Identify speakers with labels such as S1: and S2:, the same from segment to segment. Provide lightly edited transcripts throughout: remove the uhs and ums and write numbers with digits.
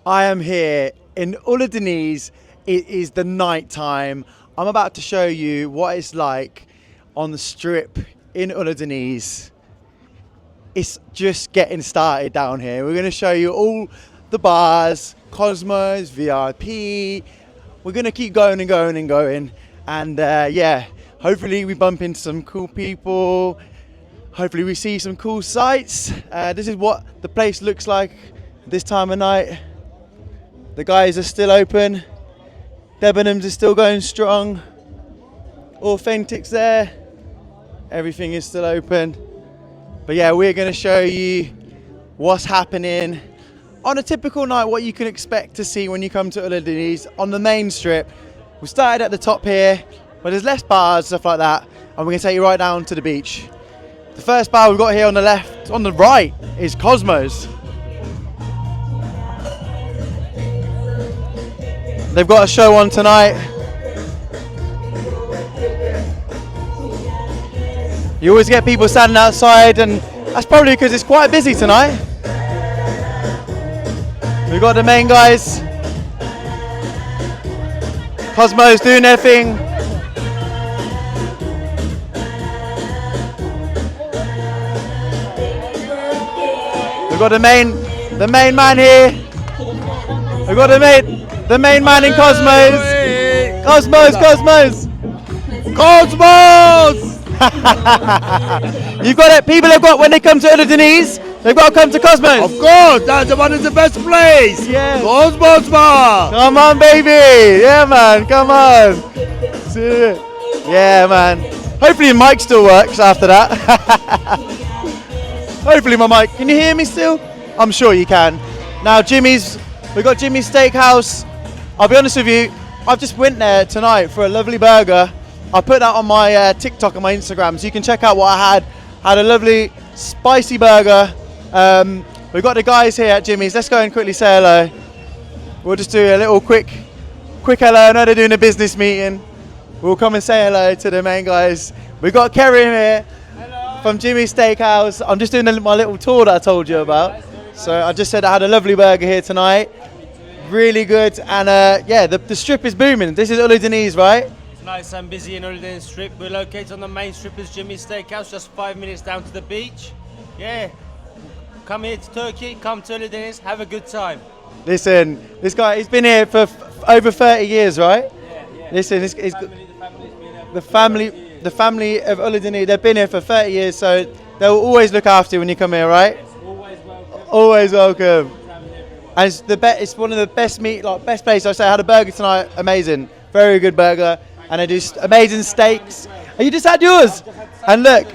S1: I am here in Oludeniz. It is the night time. I'm about to show you what it's like on the strip in Oludeniz. It's just getting started down here. We're going to show you all the bars, Cosmos, VIP. We're going to keep going and going and going. And yeah, hopefully we bump into some cool people. Hopefully we see some cool sights. This is what the place looks like this time of night. The guys are still open. Debenhams is still going strong. Authentic's there. Everything is still open. But yeah, we're going to show you what's happening on a typical night, what you can expect to see when you come to Oludeniz on the main strip. We started at the top here, but there's less bars, stuff like that, and we're going to take you right down to the beach. The first bar we've got here on the left, on the right, is Cosmos. They've got a show on tonight. You always get people standing outside, and that's probably because it's quite busy tonight. We've got the main guys. Cosmos doing their thing. We've got the main man here. We've got the main man in Cosmos. Cosmos. You've got it. People have got, when they come to Oludeniz, they've got to come to Cosmos.
S2: Of course, that's one of the best place.
S1: Yeah.
S2: Cosmos bar.
S1: Come on, baby. Yeah, man. Come on. Yeah, man. Hopefully your mic still works after that. Hopefully my mic. Can you hear me still? I'm sure you can. Now, we've got Jimmy's Steakhouse. I'll be honest with you, I've just went there tonight for a lovely burger. I put that on my TikTok and my Instagram, so you can check out what I had. Had a lovely spicy burger. We've got the guys here at Jimmy's. Let's go and quickly say hello. We'll just do a little quick hello. I know they're doing a business meeting. We'll come and say hello to the main guys. We've got Kerry here from Jimmy's Steakhouse. I'm just doing my little tour that I told you about. So I just said I had a lovely burger here tonight. Really good, and yeah, the strip is booming. This is Oludeniz, right?
S3: It's nice and busy in Oludeniz Strip. We're located on the main strip as Jimmy's Steakhouse, just 5 minutes down to the beach. Yeah, come here to Turkey, come to Oludeniz, have a good time.
S1: Listen, this guy, he's been here for over 30 years, right?
S3: Yeah.
S1: Listen, the family of Oludeniz, they've been here for 30 years, so they'll always look after you when you come here, right?
S3: Yes, always welcome.
S1: Always welcome. And it's one of the best best places. I say I had a burger tonight, amazing, very good burger, and they do amazing steaks. And you just had yours, and look,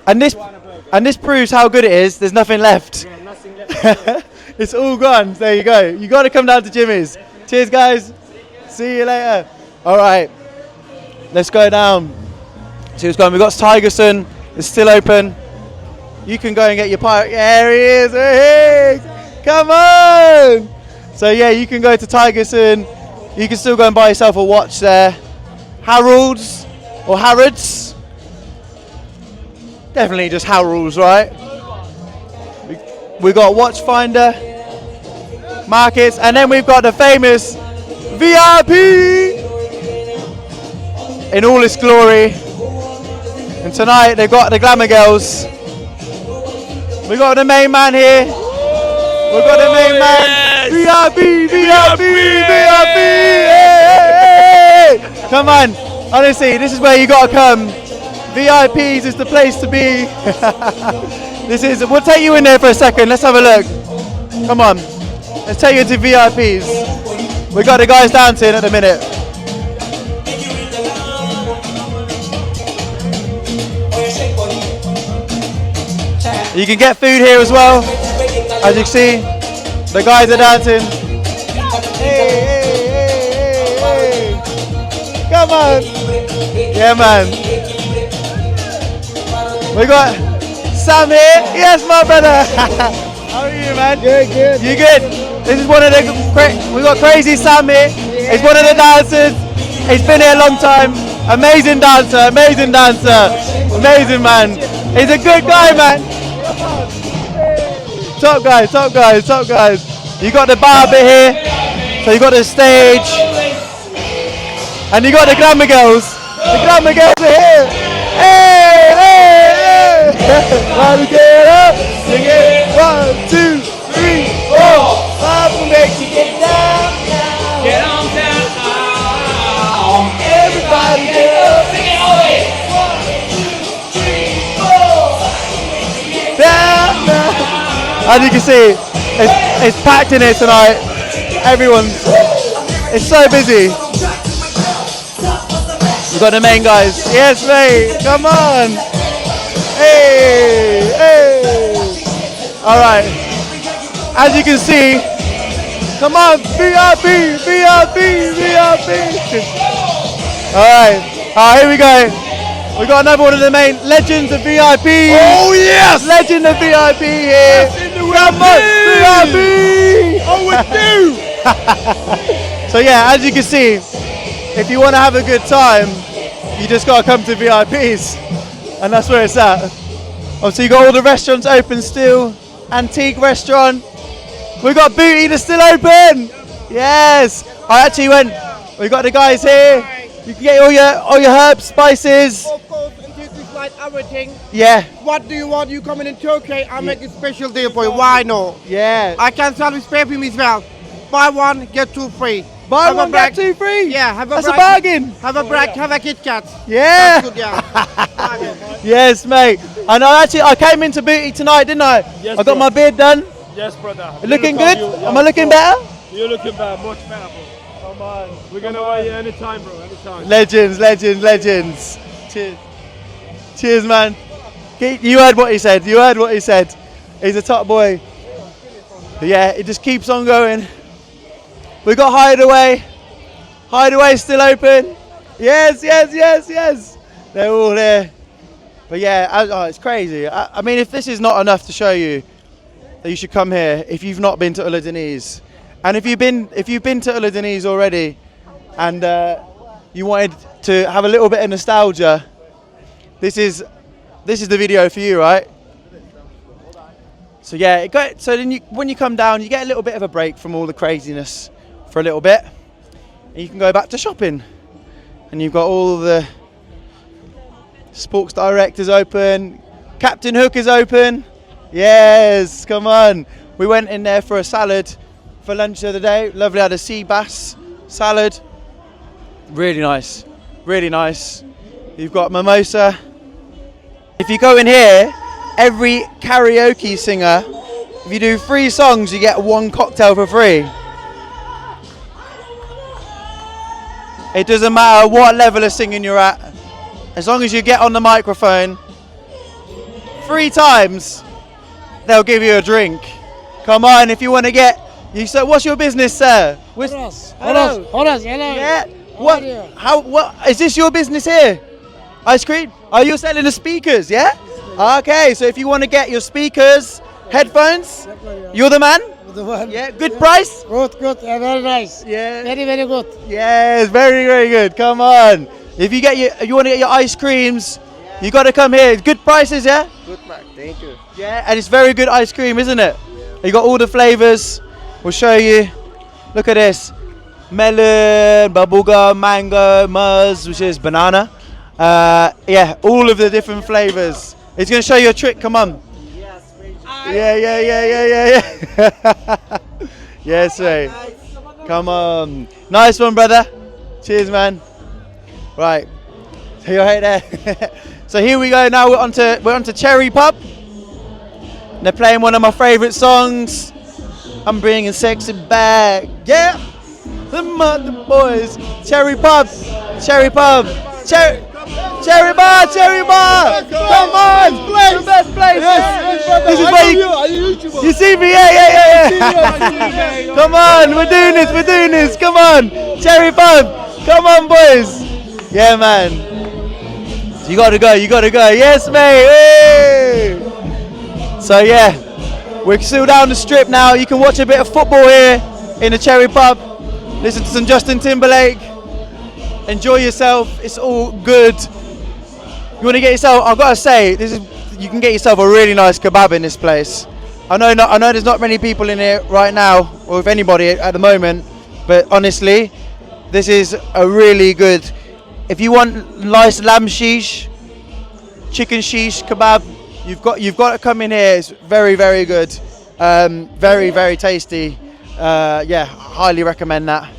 S1: and this proves how good it is. There's nothing left.
S3: Yeah, nothing left.
S1: It's all gone. There you go. You got to come down to Jimmy's. Cheers, guys. See you later. All right, let's go down. See what's going. We've got Tigerson. It's still open. You can go and get your pie. There he is. Hey. Come on! So yeah, you can go to Tigerson. You can still go and buy yourself a watch there. Harold's or Harrods. Definitely just Harold's, right? We got Watchfinder, Markets, and then we've got the famous VIP in all its glory. And tonight they've got the Glamour Girls. We got the main man here. We've got the main man, VIP. Hey. Come on, honestly, this is where you gotta come. VIPs is the place to be. We'll take you in there for a second, let's have a look. Come on, let's take you to VIPs. We got the guys dancing at the minute. You can get food here as well. As you can see, the guys are dancing. Hey. Come on. Yeah, man. We got Sam here. Yes, my brother. How are you, man?
S2: Good.
S1: You good? This is one of the, we got Crazy Sam here. He's one of the dancers. He's been here a long time. Amazing dancer. Amazing man. He's a good guy, man. Top guys. You got the bar bit here. So you got the stage. And you got the glamour girls. The glamour girls are here. Hey, hey, hey. Wanna get up? Sing it. 1, 2, 3, 4. 5 will make you get down.
S4: Get on down.
S1: Everybody get up.
S4: Sing it, Ollie.
S1: 1, 2, 3, 4. Down, down. As you can see, it's packed in here tonight. It's so busy. We've got the main guys. Yes, mate. Come on. Hey, hey. All right. As you can see, come on, VIP, VIP, VIP. All right. Here we go. We got another one of the main legends of VIP.
S2: Oh yes!
S1: Legend of VIP here. Come on, VIP.
S2: Oh, we do!
S1: So yeah, as you can see, if you want to have a good time, you just got to come to VIPs, and that's where it's at. Obviously, you got all the restaurants open still. Antique restaurant. We got Booty that's still open. Yes. I actually went. We got the guys here. You can get all your herbs, spices.
S5: Of course, in Turkish like everything.
S1: Yeah.
S5: What do you want? You coming in Turkey? I make a special deal for you. Why no?
S1: Yeah.
S5: I can sell with perfume as well. Buy one, get two free.
S1: Buy
S5: Have a
S1: one,
S5: break.
S1: get two free.
S5: Yeah, have a
S1: That's
S5: break.
S1: a bargain.
S5: Have a break, have a Kit Kat.
S1: Yeah.
S5: That's good, yeah.
S1: Yes, mate. And I came into Booty tonight, didn't I?
S2: Yes,
S1: I got
S2: bro.
S1: my beard done.
S2: Yes, brother.
S1: Looking good? Am I looking better?
S2: You're looking better, much better, bro. Come on. We're gonna wait you anytime, bro. Anytime.
S1: Legends, legends, legends. Cheers. Cheers, man. You heard what he said. You heard what he said. He's a top boy. But yeah, it just keeps on going. We got Hideaway. Hideaway's still open. Yes, yes, yes, yes. They're all there. But yeah, it's crazy. I mean, if this is not enough to show you that you should come here if you've not been to Oludeniz. And if you've been to Oludeniz already and you wanted to have a little bit of nostalgia, this is the video for you, right? So yeah, so then when you come down, you get a little bit of a break from all the craziness for a little bit, and you can go back to shopping. And you've got all the Sports Direct is open, Captain Hook is open. Yes, come on. We went in there for a salad for lunch the other day. Lovely, had a sea bass salad. Really nice, really nice. You've got mimosa. If you go in here, every karaoke singer, if you do 3 songs, you get 1 cocktail for free. It doesn't matter what level of singing you're at, as long as you get on the microphone 3 times, they'll give you a drink. Come on, if you want to get, so what's your business, sir?
S6: Horas,
S1: Hello.
S6: hello.
S1: Yeah. What is this your business here? Ice cream? Are you selling the speakers? Yeah. Okay, so if you want to get your speakers, headphones, you're the man.
S6: The one.
S1: Yeah. Good price.
S6: Good, very nice.
S1: Yeah.
S6: Very good.
S1: Yes, very, very good. Come on. If you want to get your ice creams, you got to come here. Good prices, yeah?
S5: Good, Mark. Thank you.
S1: Yeah, and it's very good ice cream, isn't it? Yeah. You got all the flavors. We'll show you. Look at this. Melon, bubblegum, mango, muzz, which is banana. Yeah, all of the different flavors. He's going to show you a trick. Come on. Yeah. Yes, mate. Come on. Nice one, brother. Cheers, man. Right. So you're right there. So here we go. Now we're onto Cherry Pub. They're playing one of my favourite songs. I'm bringing sexy back. Yeah. The mother boys. Cherry Pub. Cherry Pub. Cherry Bar. Come on. The best place. This is where you see me. Yeah. Come on. We're doing this. Come on. Cherry Pub. Come on, boys. Yeah, man. You gotta go. Yes, mate. Hey. So yeah, we're still down the strip now. You can watch a bit of football here in the Cherry Pub. Listen to some Justin Timberlake. Enjoy yourself. It's all good. You want to get yourself? I've got to say, you can get yourself a really nice kebab in this place. I know there's not many people in here right now, or if anybody at the moment, but honestly, this is a really good. If you want nice lamb shish, chicken shish kebab, you've got to come in here. It's very, very good, very, very tasty. Yeah, highly recommend that.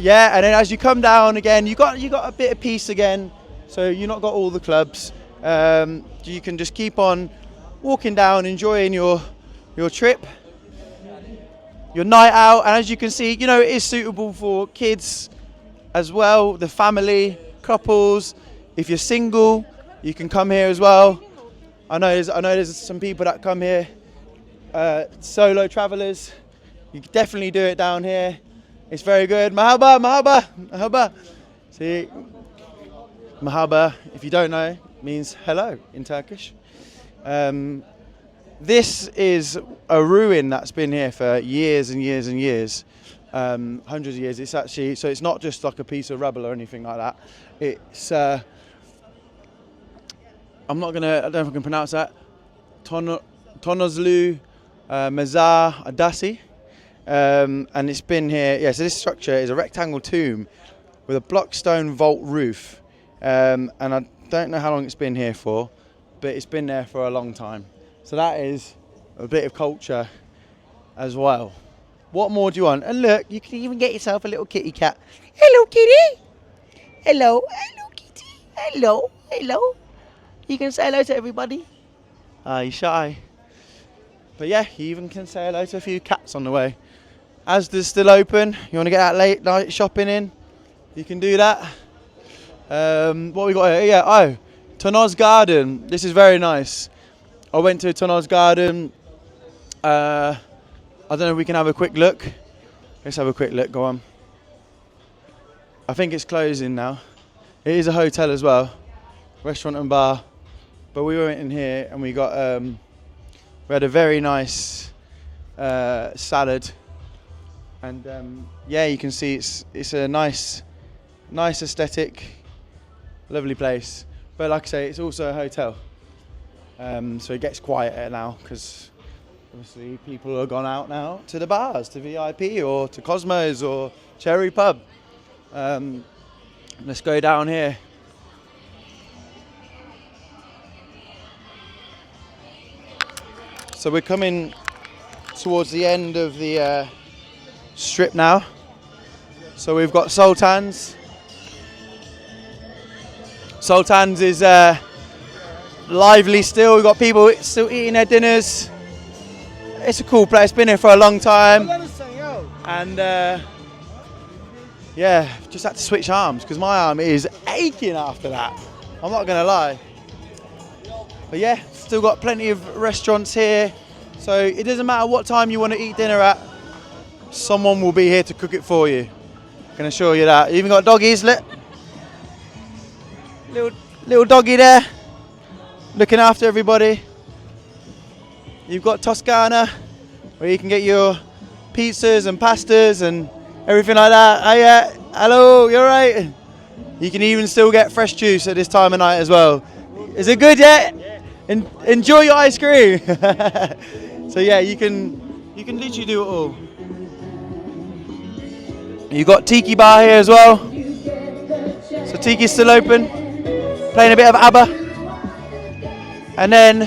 S1: Yeah, and then as you come down again, you got a bit of peace again, so you've not got all the clubs. You can just keep on walking down, enjoying your trip, your night out, and as you can see, you know, it is suitable for kids as well, the family, couples. If you're single, you can come here as well. I know there's some people that come here, solo travelers. You can definitely do it down here. It's very good. Mahaba, mahaba, mahaba. See, mahaba, if you don't know, means hello in Turkish. This is a ruin that's been here for years and years and years, hundreds of years. It's actually, so it's not just like a piece of rubble or anything like that. It's, I don't know if I can pronounce that. Tonozlu Mezar Adasi. And it's been here, yeah, so this structure is a rectangle tomb with a block stone vault roof. And I don't know how long it's been here for, but it's been there for a long time. So that is a bit of culture as well. What more do you want? And look, you can even get yourself a little kitty cat. Hello, kitty. Hello, hello, kitty. Hello, hello. You can say hello to everybody. You're shy. But yeah, you even can say hello to a few cats on the way. Asda's still open. You want to get that late night shopping in? You can do that. What we got here? Yeah, oh, Tonoz Garden. This is very nice. I went to Tonoz Garden. I don't know if we can have a quick look. Let's have a quick look, go on. I think it's closing now. It is a hotel as well. Restaurant and bar. But we went in here and we got, we had a very nice salad. And yeah, you can see it's a nice aesthetic, lovely place. But like I say, it's also a hotel. So it gets quieter now because obviously people have gone out now to the bars, to VIP or to Cosmos or Cherry Pub. Let's go down here. So we're coming towards the end of the strip now. So we've got Sultan's. Sultan's is lively still. We've got people still eating their dinners. It's a cool place. Been here for a long time. And yeah, just had to switch arms because my arm is aching after that. I'm not gonna lie. But yeah, still got plenty of restaurants here. So it doesn't matter what time you want to eat dinner at, someone will be here to cook it for you. I can assure you that. You even got doggies, little doggy there, looking after everybody. You've got Toscana, where you can get your pizzas and pastas and everything like that. Hiya, hello, you're right. You can even still get fresh juice at this time of night as well. Is it good yet? Enjoy your ice cream. So yeah, you can literally do it all. You've got Tiki Bar here as well. So Tiki's still open, playing a bit of ABBA. And then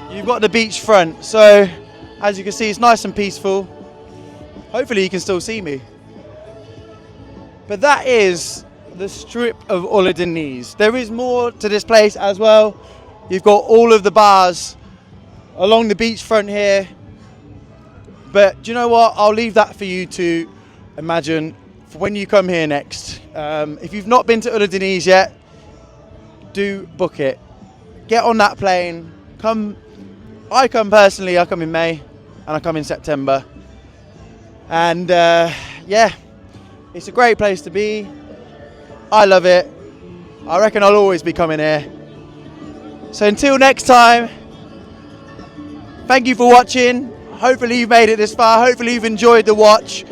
S1: you've got the beachfront. So as you can see, it's nice and peaceful. Hopefully you can still see me. But that is the strip of Oludeniz. There is more to this place as well. You've got all of the bars along the beachfront here. But do you know what? I'll leave that for you to imagine for when you come here next. If you've not been to Oludeniz yet, do book it. Get on that plane. Come. I come personally. I come in May, and I come in September. And yeah, it's a great place to be. I love it. I reckon I'll always be coming here. So until next time, thank you for watching. Hopefully you've made it this far. Hopefully you've enjoyed the watch.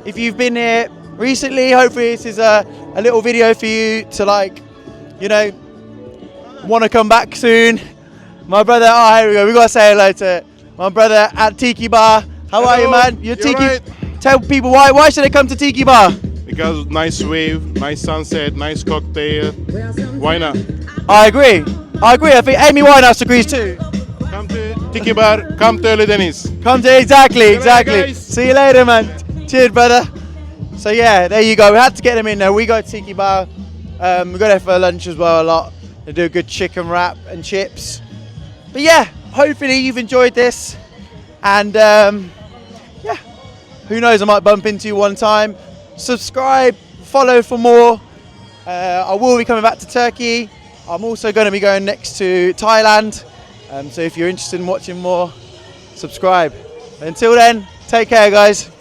S1: If you've been here recently, hopefully this is a little video for you to, like, you know, want to come back soon. My brother, oh, here we go. We got to say hello to my brother at Tiki Bar. How are you, man? You're Tiki.
S7: right.
S1: Tell people why should they come to Tiki Bar?
S7: Because nice wave, nice sunset, nice cocktail. Why not?
S1: I agree. I think Amy Winehouse agrees too.
S7: Come to Tiki Bar, come to Oludeniz.
S1: Come to exactly.
S7: guys.
S1: See you later, man. Cheers, brother. So yeah, there you go. We had to get them in there. We go to Tiki Bar. We go there for lunch as well a lot. They do a good chicken wrap and chips. But yeah, hopefully you've enjoyed this. And yeah, who knows? I might bump into you one time. Subscribe, follow for more. I will be coming back to Turkey. I'm also going to be going next to Thailand. So if you're interested in watching more, subscribe. Until then, take care, guys.